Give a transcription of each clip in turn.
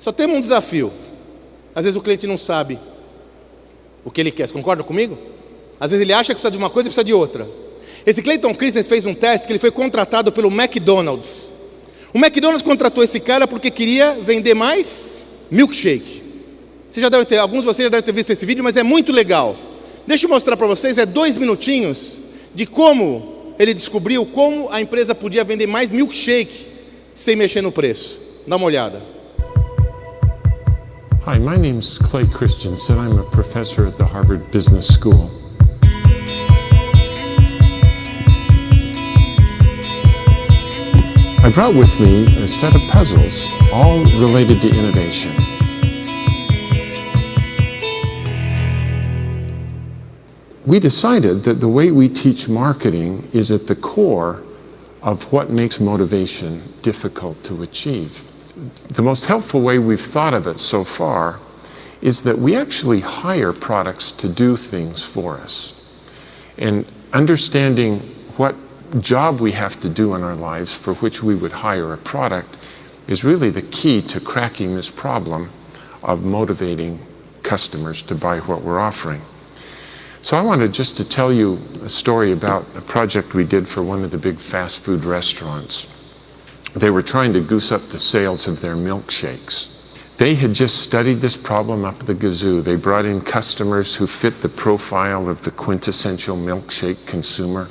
Só temos um desafio. Às vezes o cliente não sabe o que ele quer. Você concorda comigo? Às vezes ele acha que precisa de uma coisa e precisa de outra. Esse Clayton Christensen fez um teste que ele foi contratado pelo McDonald's. O McDonald's contratou esse cara porque queria vender mais milkshake. Alguns de vocês já devem ter visto esse vídeo, mas é muito legal. Deixa eu mostrar para vocês, 2 minutinhos de como ele descobriu como a empresa podia vender mais milkshake sem mexer no preço. Dá uma olhada. Hi, my name's Clay Christensen. I'm a professor at the Harvard Business School. I brought with me a set of puzzles, all related to innovation. We decided that the way we teach marketing is at the core of what makes motivation difficult to achieve. The most helpful way we've thought of it so far is that we actually hire products to do things for us. And understanding what job we have to do in our lives for which we would hire a product is really the key to cracking this problem of motivating customers to buy what we're offering. So I wanted just to tell you a story about a project we did for one of the big fast food restaurants. They were trying to goose up the sales of their milkshakes. They had just studied this problem up the gazoo. They brought in customers who fit the profile of the quintessential milkshake consumer.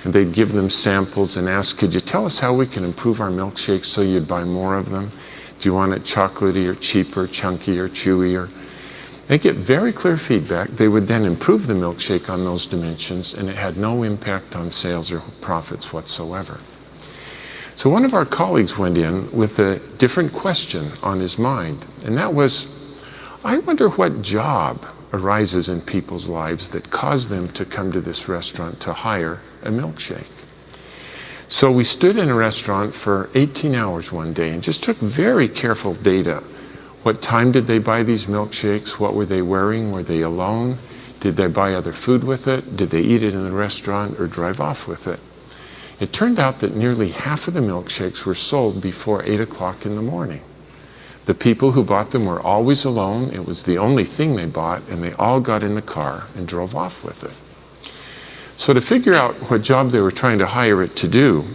And they'd give them samples and ask, could you tell us how we can improve our milkshakes so you'd buy more of them? Do you want it chocolatey or cheaper, chunky or chewier? They get very clear feedback. They would then improve the milkshake on those dimensions, and it had no impact on sales or profits whatsoever. So one of our colleagues went in with a different question on his mind, and that was, I wonder what job arises in people's lives that cause them to come to this restaurant to hire a milkshake. So we stood in a restaurant for 18 hours one day and just took very careful data. What time did they buy these milkshakes? What were they wearing? Were they alone? Did they buy other food with it? Did they eat it in the restaurant or drive off with it? It turned out that nearly half of the milkshakes were sold before 8 o'clock in the morning. The people who bought them were always alone. It was the only thing they bought, and they all got in the car and drove off with it. So to figure out what job they were trying to hire it to do,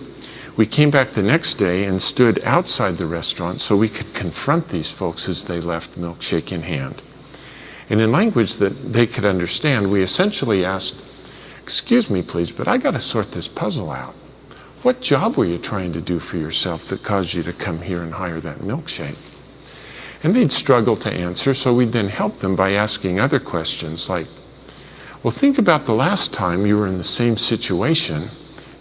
we came back the next day and stood outside the restaurant so we could confront these folks as they left, milkshake in hand. And in language that they could understand, we essentially asked, excuse me please, but I got to sort this puzzle out. What job were you trying to do for yourself that caused you to come here and hire that milkshake? And they'd struggle to answer, so we'd then help them by asking other questions like, well, think about the last time you were in the same situation,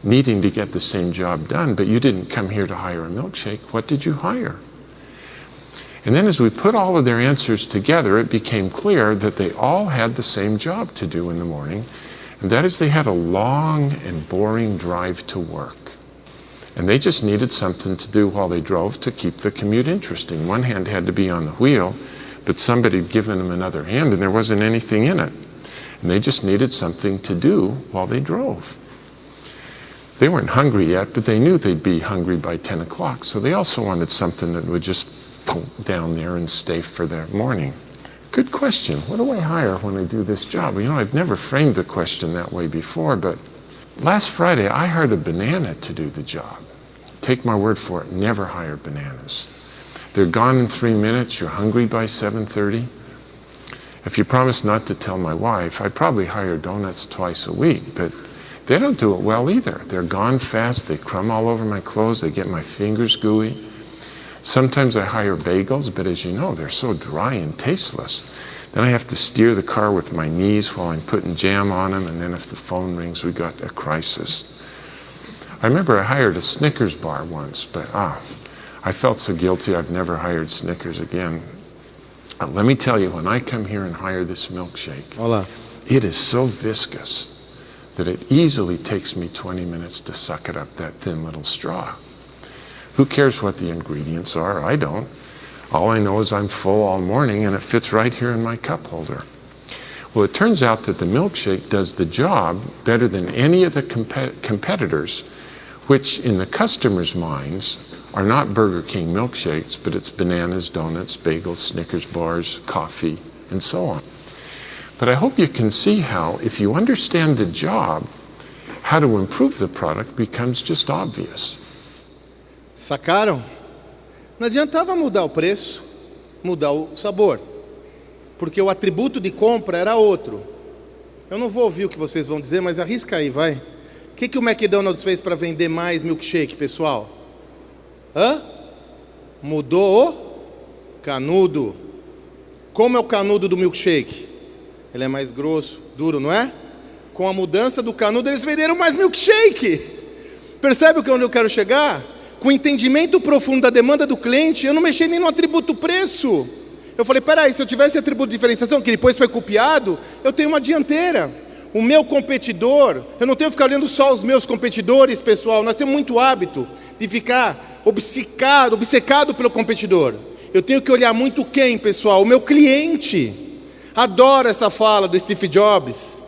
needing to get the same job done, but you didn't come here to hire a milkshake. What did you hire? And then as we put all of their answers together, it became clear that they all had the same job to do in the morning, and that is they had a long and boring drive to work. And they just needed something to do while they drove to keep the commute interesting. One hand had to be on the wheel, but somebody had given them another hand and there wasn't anything in it. And they just needed something to do while they drove. They weren't hungry yet, but they knew they'd be hungry by 10 o'clock, so they also wanted something that would just pull down there and stay for their morning. Good question. What do I hire when I do this job? You know, I've never framed the question that way before, but last Friday I hired a banana to do the job. Take my word for it, never hire bananas. They're gone in 3 minutes, you're hungry by 7:30. If you promise not to tell my wife, I probably hire donuts twice a week, but they don't do it well either. They're gone fast, they crumb all over my clothes, they get my fingers gooey. Sometimes I hire bagels, but as you know, they're so dry and tasteless. Then I have to steer the car with my knees while I'm putting jam on them, and then if the phone rings, we got a crisis. I remember I hired a Snickers bar once, but I felt so guilty I've never hired Snickers again. Let me tell you, when I come here and hire this milkshake, Olá. it is so viscous that it easily takes me 20 minutes to suck it up that thin little straw. Who cares what the ingredients are? I don't. All I know is I'm full all morning and it fits right here in my cup holder. Well, it turns out that the milkshake does the job better than any of the competitors, which in the customer's minds are not Burger King milkshakes, but it's bananas, donuts, bagels, Snickers bars, coffee, and so on. But I hope you can see how, if you understand the job, how to improve the product becomes just obvious. Sacaram? Não adiantava mudar o preço, mudar o sabor, porque o atributo de compra era outro. Eu não vou ouvir o que vocês vão dizer, mas arrisca aí, vai. O que o McDonald's fez para vender mais milkshake, pessoal? Mudou o canudo. Como é o canudo do milkshake? Ele é mais grosso, duro, não é? Com a mudança do canudo, eles venderam mais milkshake. Percebe onde eu quero chegar? Com o entendimento profundo da demanda do cliente, eu não mexi nem no atributo preço. Eu falei, peraí, se eu tivesse atributo de diferenciação, que depois foi copiado, eu tenho uma dianteira. O meu competidor, eu não tenho que ficar olhando só os meus competidores, pessoal. Nós temos muito hábito de ficar obcecado pelo competidor. Eu tenho que olhar muito quem, pessoal? O meu cliente. Adoro essa fala do Steve Jobs.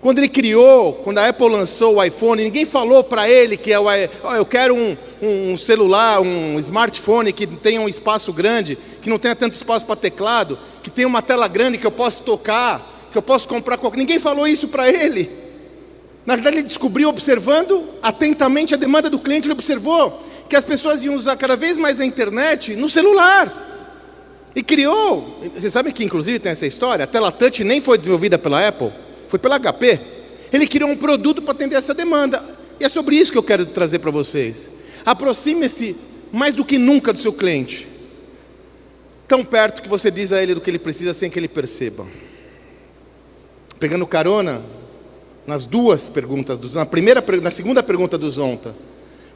Quando ele criou, quando a Apple lançou o iPhone, ninguém falou para ele que eu quero um celular, um smartphone que tenha um espaço grande, que não tenha tanto espaço para teclado, que tenha uma tela grande que eu possa tocar, que eu possa comprar qualquer... Ninguém falou isso para ele. Na verdade, ele descobriu, observando atentamente a demanda do cliente, ele observou que as pessoas iam usar cada vez mais a internet no celular. E criou, vocês sabem que inclusive tem essa história, a tela touch nem foi desenvolvida pela Apple, foi pela HP. Ele criou um produto para atender essa demanda. E é sobre isso que eu quero trazer para vocês. Aproxime-se mais do que nunca do seu cliente. Tão perto que você diz a ele do que ele precisa sem que ele perceba. Pegando carona nas duas perguntas, na segunda pergunta do Zonta.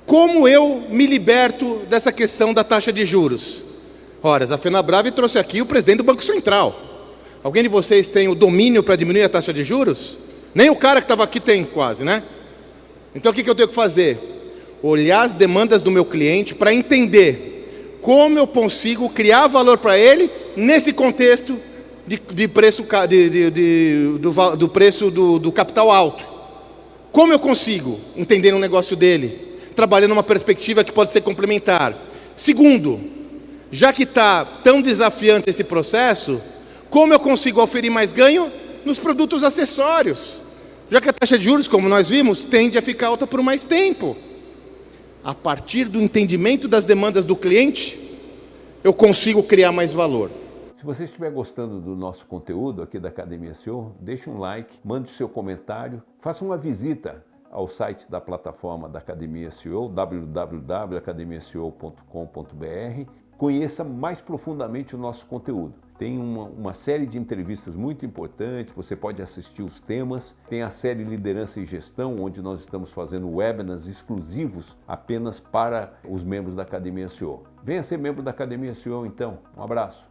Como eu me liberto dessa questão da taxa de juros? Ora, a Fenabrave trouxe aqui o presidente do Banco Central. Alguém de vocês tem o domínio para diminuir a taxa de juros? Nem o cara que estava aqui tem quase, né? Então o que eu tenho que fazer? Olhar as demandas do meu cliente para entender como eu consigo criar valor para ele nesse contexto de preço do preço do capital alto. Como eu consigo entender um negócio dele, trabalhando numa perspectiva que pode ser complementar. Segundo, já que está tão desafiante esse processo, como eu consigo oferir mais ganho nos produtos acessórios? Já que a taxa de juros, como nós vimos, tende a ficar alta por mais tempo. A partir do entendimento das demandas do cliente, eu consigo criar mais valor. Se você estiver gostando do nosso conteúdo aqui da Academia SEO, deixe um like, mande o seu comentário, faça uma visita ao site da plataforma da Academia SEO, www.academiaseo.com.br. Conheça mais profundamente o nosso conteúdo. Tem uma série de entrevistas muito importantes, você pode assistir os temas. Tem a série Liderança e Gestão, onde nós estamos fazendo webinars exclusivos apenas para os membros da Academia SEO. Venha ser membro da Academia SEO então. Um abraço.